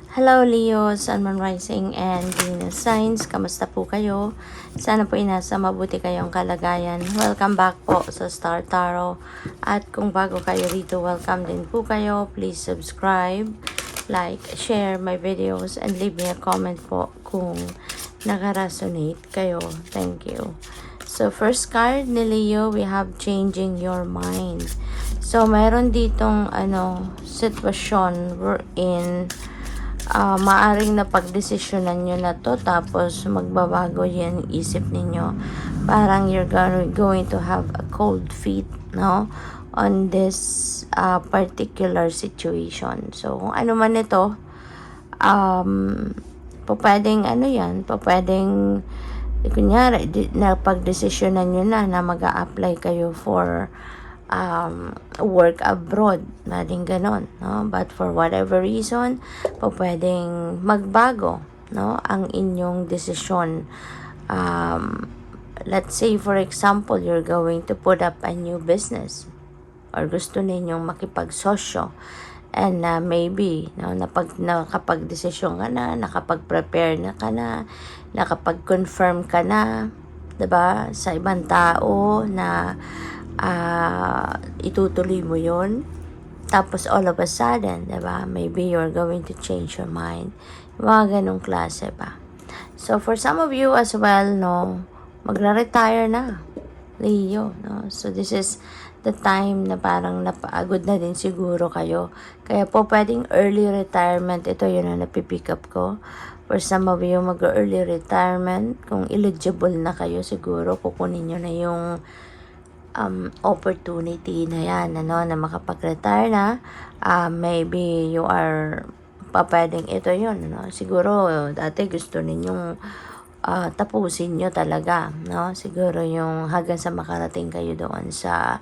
Hello Leo, Sun, Moon Rising and Venus Signs. Kamusta po kayo? Sana po inasa mabuti kayong kalagayan. Welcome back po sa Star Tarot. At kung bago kayo rito, welcome din po kayo. Please subscribe, like, share my videos and leave me a comment po kung naka-resonate kayo. Thank you. So first card ni Leo, we have changing your mind. So meron ditong sitwasyon wherein maaring napagdesisyonan nyo na to tapos magbabago yan isip ninyo. Parang you're going to have a cold feet, no? On this particular situation. So, kung ano man ito, pwedeng pwedeng kunyari, napagdesisyonan nyo na mag-a-apply kayo for work abroad, natin ganon, no? But for whatever reason, pwedeng magbago, no, ang inyong desisyon. Let's say for example, you're going to put up a new business or gusto ninyong makipagsosyo and maybe, no, nakapag-desisyon ka na, nakapag-prepare na ka na, nakapag-confirm ka na, 'di ba, sa ibang tao na itutuloy mo yon. Tapos all of a sudden, diba, maybe you're going to change your mind. Mga ganong klase pa. So for some of you as well, no, magre-retire na, Leo, no? So this is the time na parang napagod na din siguro kayo. Kaya po pwedeng early retirement. Ito yun ang napipick up ko. For some of you, mag-early retirement. Kung eligible na kayo, siguro kukunin nyo na yung opportunity na yan, na makapag-retire na. Maybe you are pwedeng ito yun, siguro dati gusto ninyong tapusin nyo talaga, no? Siguro yung hanggang sa makarating kayo doon sa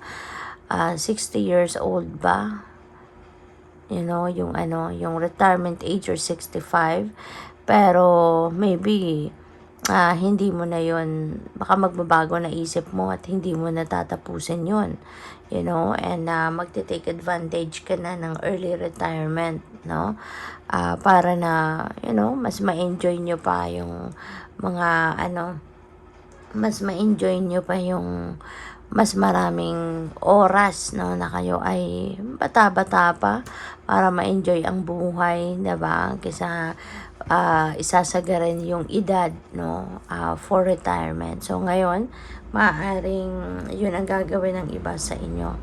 60 years old ba, yung retirement age or 65. Pero maybe hindi mo na yon, baka magbabago na isip mo at hindi mo na tatapusin yon, and magte-take advantage ka na ng early retirement, no? Para na, mas ma-enjoy nyo pa yung mga, mas ma-enjoy nyo pa yung mas maraming oras, no, na kayo ay bata-bata pa para ma-enjoy ang buhay, diba? Kaysa isasagarin yung edad, no, for retirement. So ngayon, maaaring yun ang gagawin ng iba sa inyo.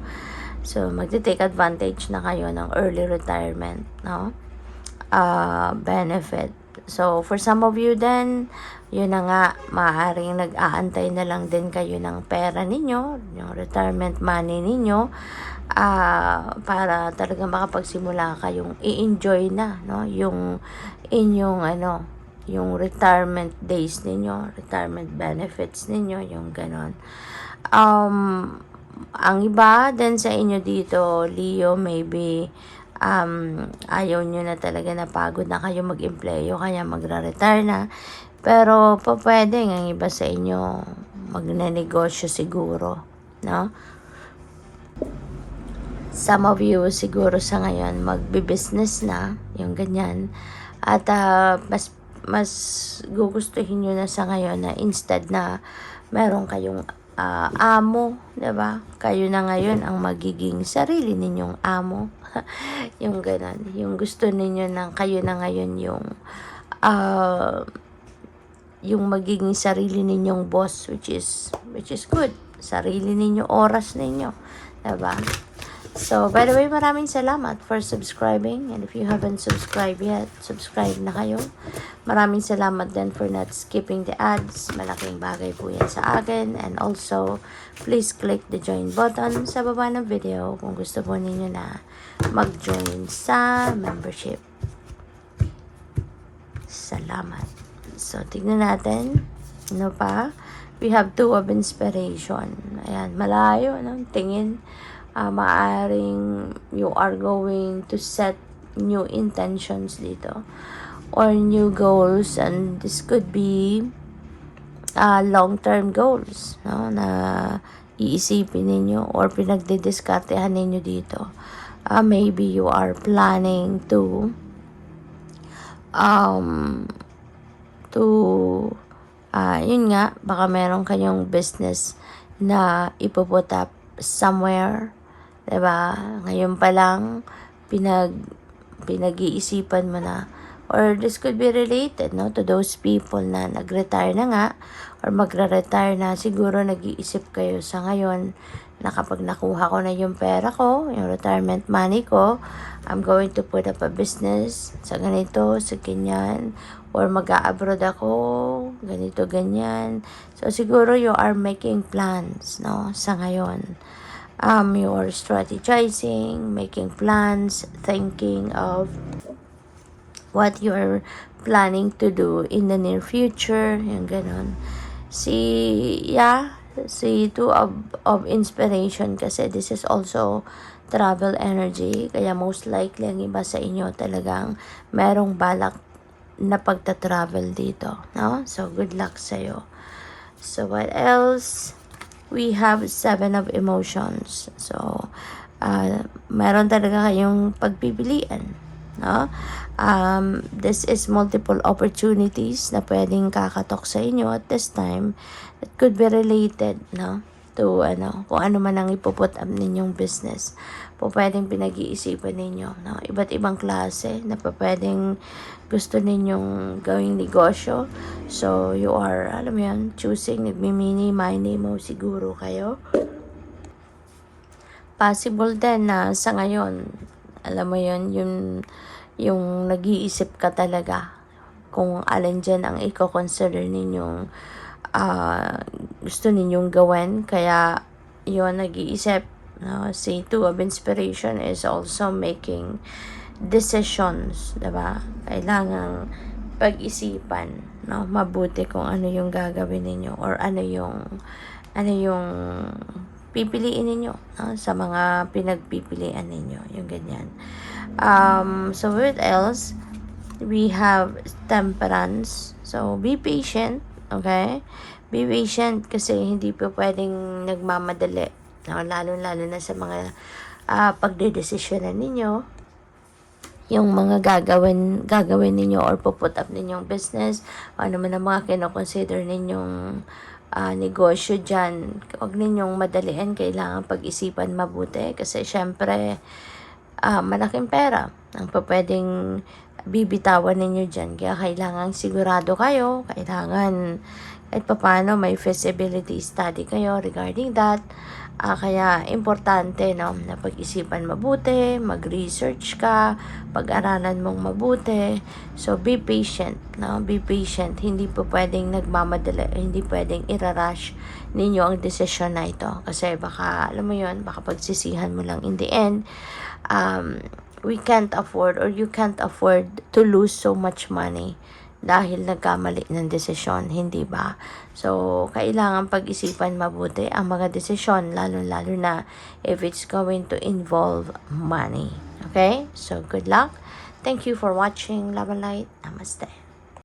So magte-take advantage na kayo ng early retirement, no, benefit. So for some of you then, yun na nga, maaaring nag-aantay na lang din kayo ng pera ninyo, yung retirement money ninyo, para talagang makapagsimula kayong i-enjoy na, no, yung inyong yung retirement days ninyo, retirement benefits ninyo, yung ganon. Ang iba din sa inyo dito, Leo, maybe ayaw nyo na talaga, napagod na kayo mag-empleyo, kaya magra-retire na. Pero pwedeng ang iba sa inyo magnenegosyo siguro, no? Some of you siguro sa ngayon magbi-business na, yung ganyan. At mas gugustuhin nyo na sa ngayon na instead na meron kayong amo, 'di ba? Kayo na ngayon ang magiging sarili ninyong amo. Yung ganun. Yung gusto ninyo na kayo na ngayon yung magiging sarili ninyong boss, which is good. Sarili ninyo, oras ninyo, 'di ba? So, by the way, maraming salamat for subscribing. And if you haven't subscribed yet, subscribe na kayo. Maraming salamat din for not skipping the ads. Malaking bagay po yan sa akin. And also, please click the join button sa baba ng video kung gusto po ninyo na mag-join sa membership. Salamat. So, tignan natin. Ano pa? We have 2 of inspiration. Ayan, malayo, no? Tingin. Maaring you are going to set new intentions dito or new goals, and this could be long-term goals, no, na iisipin ninyo or pinagdidiskartehan ninyo dito. Maybe you are planning to um, to, yun nga, baka meron kayong business na ipuput up somewhere, diba? Ngayon pa lang, pinag-iisipan mo na. Or this could be related, no, to those people na nag-retire na nga, or magre-retire na. Siguro nag-iisip kayo sa ngayon na kapag nakuha ko na yung pera ko, yung retirement money ko, I'm going to put up a business sa ganito, sa ganyan, or mag-a-abroad ako, ganito, ganyan. So, siguro you are making plans, no, sa ngayon. You're strategizing, making plans, thinking of what you're planning to do in the near future, yung ganon. Si two of inspiration kasi this is also travel energy, kaya most likely ang iba sa inyo talagang merong balak na pagta-travel dito, no? So, good luck sa'yo. So, what else? We have 7 of emotions. So, meron talaga kayong pagpipilian, no? This is multiple opportunities na pwedeng kakatok sa inyo at this time. It could be related, no, to kung ano man ang ipuput up ninyong business. Pwedeng pinag-iisipan ninyo, no? Iba't ibang klase na pwedeng gusto ninyong gawing negosyo. So, you are, alam mo yan, choosing, nagmimini-mini mo siguro kayo. Possible din na sa ngayon, alam mo yun, yung nag-iisip ka talaga kung alin dyan ang i-consider ninyong gusto ninyong gawin. Kaya, yun, nag-iisip. No? Si Two of Inspiration is also making decisions, diba? Kailangang pag-isipan, no, mabuti kung ano yung gagawin ninyo or ano yung pipiliin ninyo, no, sa mga pinagpipilian ninyo, yung ganyan. So what else? We have Temperance. So be patient, okay? Be patient kasi hindi po pwedeng nagmamadali, no? Lalo na sa mga pagdedesisyonan ninyo, yung mga gagawin ninyo or puput up ninyong business, ano man ang mga kinoconsider ninyong negosyo dyan. Huwag ninyong madalian, kailangan pag-isipan mabuti kasi syempre malaking pera ang pwedeng bibitawan ninyo dyan. Kaya kailangan sigurado kayo, kailangan kahit paano may feasibility study kayo regarding that. Kaya importante, no, na pag-isipan mabuti, mag-research ka, pag-aralan mong mabuti. So be patient, no? Be patient. Hindi po pwedeng nagmamadali, hindi pwedeng irarush ninyo ang desisyon na ito kasi baka alam mo yun, baka pagsisihan mo lang in the end. We can't afford or you can't afford to lose so much money dahil nagkamali ng desisyon, hindi ba? So, kailangan pag-isipan mabuti ang mga desisyon, lalo-lalo na if it's going to involve money. Okay? So, good luck. Thank you for watching Love and Light. Namaste.